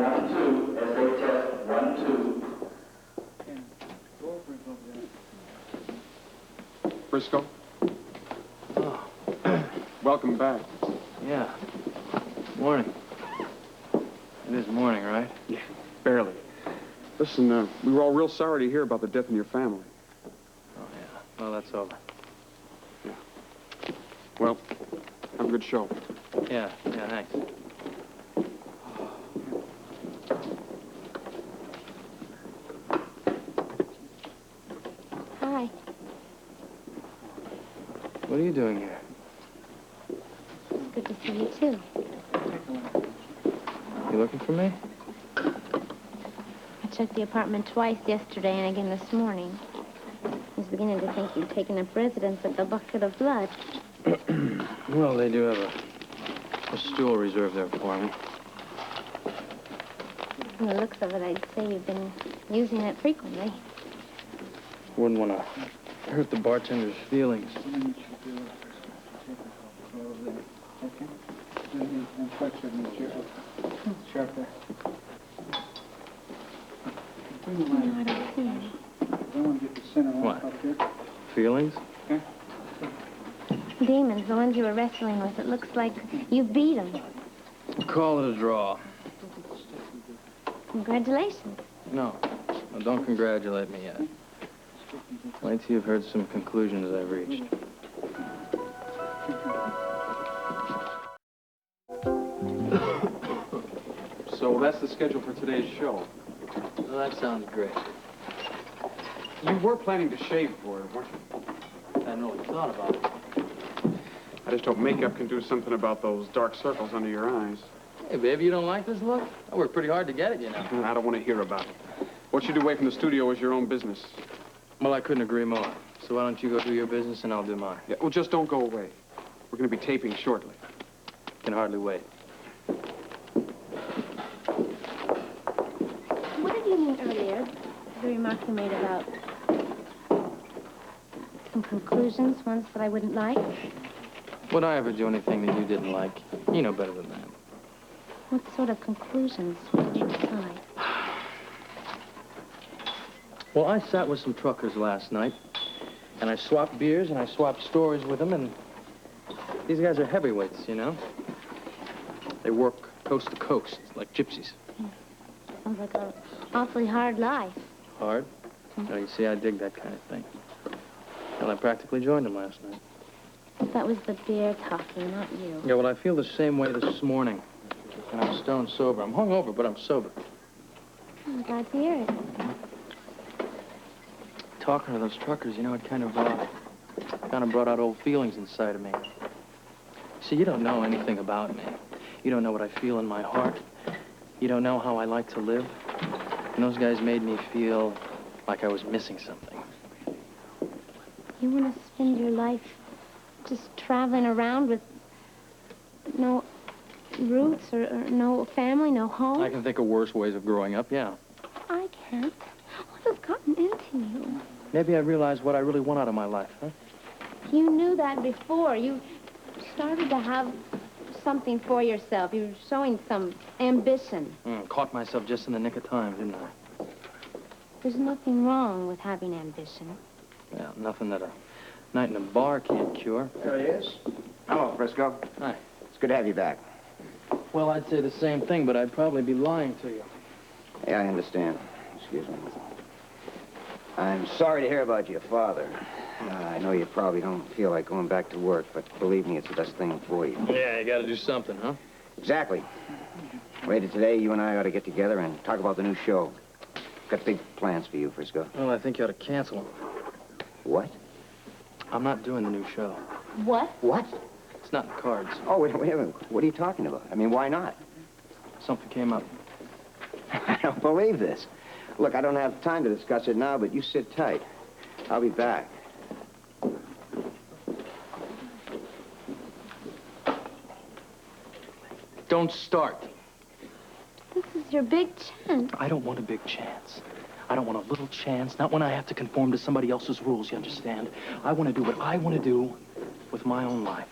Round 2, essay test 1, 2. Frisco? Oh. Welcome back. Yeah. Morning. It is morning, right? Yeah, barely. Listen, we were all real sorry to hear about the death in your family. Oh, yeah. Well, that's over. Yeah. Well, have a good show. Yeah, thanks. Hi. What are you doing here? It's good to see you, too. You looking for me? I checked the apartment twice yesterday and again this morning. I was beginning to think you'd taken up residence at the Bucket of Blood. Well, they do have a stool reserved there for me. From the looks of it, I'd say you've been using it frequently. Wouldn't want to hurt the bartender's feelings. No, I don't see any. What? Feelings? Demons, the ones you were wrestling with. It looks like you beat them. Call it a draw. Congratulations. No, don't congratulate me yet. Wait till you've heard some conclusions I've reached. So that's the schedule for today's show. Well, that sounds great. You were planning to shave for it, weren't you? I hadn't really thought about it. I just hope makeup can do something about those dark circles under your eyes. Hey, baby, you don't like this look? I worked pretty hard to get it, you know. I don't want to hear about it. What you do away from the studio is your own business. Well, I couldn't agree more. So why don't you go do your business and I'll do mine? Yeah, well, just don't go away. We're going to be taping shortly. Can hardly wait. What did you mean earlier? The remark you made about some conclusions, ones that I wouldn't like? Would I ever do anything that you didn't like? You know better than that. What sort of conclusions would you decide? Well, I sat with some truckers last night, and I swapped beers and I swapped stories with them, and these guys are heavyweights, you know? They work coast to coast, like gypsies. Sounds like an awfully hard life. Hard? No, you see, I dig that kind of thing. Well, I practically joined them last night. That was the beer talking, not you. Yeah, well, I feel the same way this morning. And I'm stone sober. I'm hungover, but I'm sober. I'm glad to hear it. Talking to those truckers, you know, it kind of brought out old feelings inside of me. See, you don't know anything about me. You don't know what I feel in my heart. You don't know how I like to live. And those guys made me feel like I was missing something. You want to spend your life just traveling around with no roots or no family, no home? I can think of worse ways of growing up, yeah. I can't. What has gotten into you? Maybe I realized what I really want out of my life, huh? You knew that before. You started to have something for yourself. You were showing some ambition. Caught myself just in the nick of time, didn't I? There's nothing wrong with having ambition. Yeah, nothing that a night in a bar can't cure. There he is. Hello, Frisco. Hi. It's good to have you back. Well, I'd say the same thing, but I'd probably be lying to you. Yeah, I understand. Excuse me. I'm sorry to hear about your father. I know you probably don't feel like going back to work, but believe me, it's the best thing for you. Yeah, you gotta do something, huh? Exactly. Later today, you and I ought to get together and talk about the new show. Got big plans for you, Frisco. Well, I think you ought to cancel them. What? I'm not doing the new show. What? What? It's not in the cards. Oh, wait a minute. What are you talking about? I mean, why not? Something came up. I don't believe this. Look, I don't have time to discuss it now, but you sit tight. I'll be back. Don't start. This is your big chance. I don't want a big chance. I don't want a little chance, not when I have to conform to somebody else's rules, you understand? I want to do what I want to do with my own life.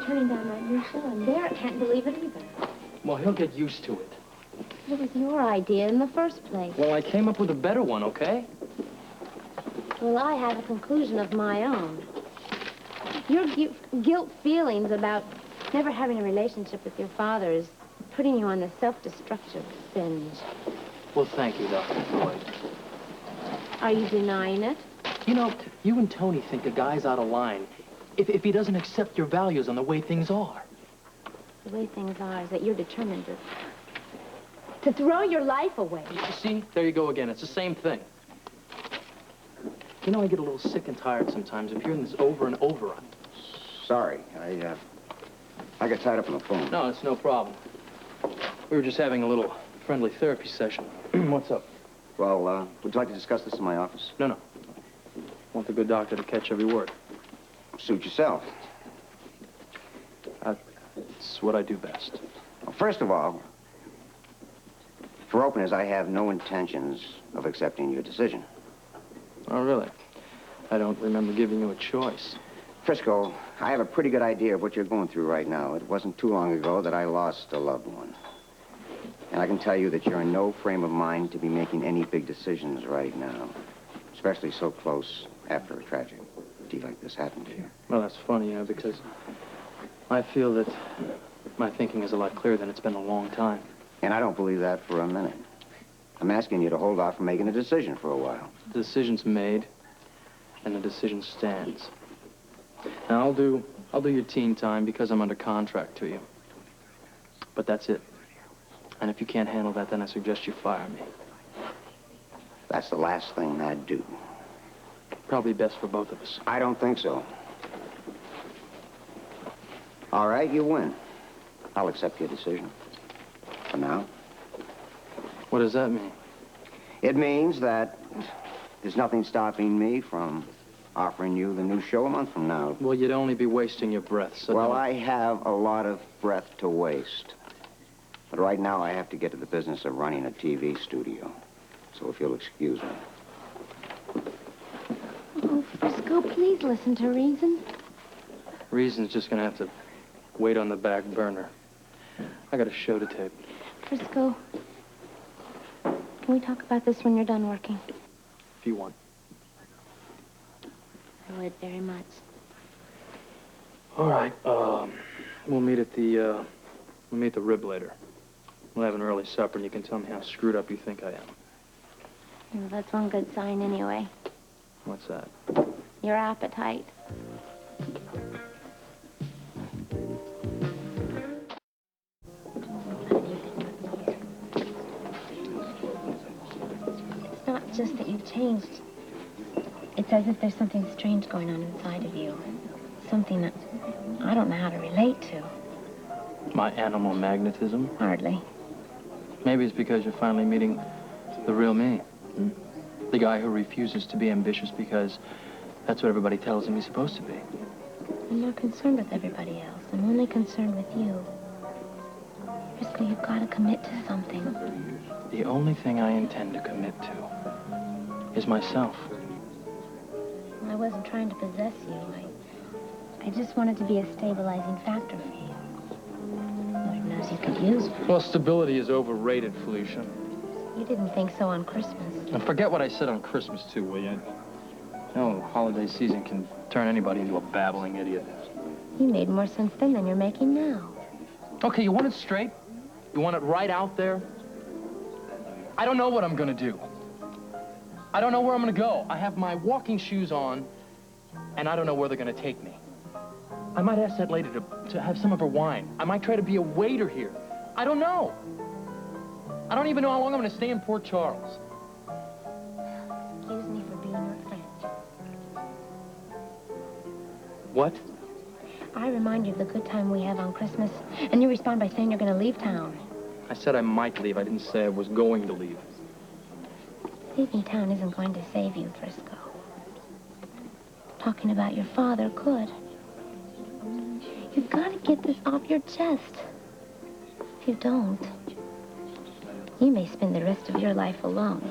turning down that new show, and Derek can't believe it either. Well, he'll get used to it. It was your idea in the first place. Well, I came up with a better one, okay? Well, I have a conclusion of my own. Your guilt feelings about never having a relationship with your father is putting you on the self-destructive binge. Well, thank you, Dr. Floyd. Are you denying it? You know, you and Tony think a guy's out of line if he doesn't accept your values on the way things are. The way things are is that you're determined to throw your life away. You see? There you go again. It's the same thing. You know, I get a little sick and tired sometimes of hearing this over and over. Sorry, I got tied up on the phone. No, it's no problem. We were just having a little friendly therapy session. What's up? Well, would you like to discuss this in my office? No. Want the good doctor to catch every word. Suit yourself. It's what I do best. Well, first of all, for openness, I have no intentions of accepting your decision. Oh, really? I don't remember giving you a choice. Frisco, I have a pretty good idea of what you're going through right now. It wasn't too long ago that I lost a loved one. And I can tell you that you're in no frame of mind to be making any big decisions right now, especially so close after a tragedy like this happened to you. Well, that's funny, because I feel that my thinking is a lot clearer than it's been in a long time. And I don't believe that for a minute. I'm asking you to hold off from making a decision for a while. The decision's made, and the decision stands. Now, I'll do your teen time because I'm under contract to you. But that's it. And if you can't handle that, then I suggest you fire me. That's the last thing I'd do. Probably best for both of us. I don't think so. All right, you win. I'll accept your decision. For now. What does that mean? It means that there's nothing stopping me from offering you the new show a month from now. Well, you'd only be wasting your breath, so Well, don't. I have a lot of breath to waste. But right now, I have to get to the business of running a TV studio. So if you'll excuse me. Oh, Frisco, please listen to reason. Reason's just gonna have to wait on the back burner. I got a show to tape. Frisco, can we talk about this when you're done working? If you want. I would very much. All right. We'll meet at the Rib later. We'll have an early supper, and you can tell me how screwed up you think I am. Well, that's one good sign anyway. What's that? Your appetite. It's not just that you've changed. It's as if there's something strange going on inside of you. Something that I don't know how to relate to. My animal magnetism? Hardly. Maybe it's because you're finally meeting the real me. The guy who refuses to be ambitious because that's what everybody tells him he's supposed to be. I'm not concerned with everybody else. I'm only concerned with you. Frisco, you've got to commit to something. The only thing I intend to commit to is myself. Well, I wasn't trying to possess you. I just wanted to be a stabilizing factor for you. Lord knows you could use me. Well, stability is overrated, Felicia. You didn't think so on Christmas. And forget what I said on Christmas, too, will you? No, holiday season can turn anybody into a babbling idiot. You made more sense then than you're making now. Okay, you want it straight? You want it right out there? I don't know what I'm gonna do. I don't know where I'm gonna go. I have my walking shoes on, and I don't know where they're gonna take me. I might ask that lady to have some of her wine. I might try to be a waiter here. I don't know. I don't even know how long I'm gonna stay in Port Charles. Excuse me for being your friend. What? I remind you of the good time we have on Christmas, and you respond by saying you're going to leave town. I said I might leave. I didn't say I was going to leave. Leaving town isn't going to save you, Frisco. Talking about your father could. You've got to get this off your chest. If you don't, you may spend the rest of your life alone.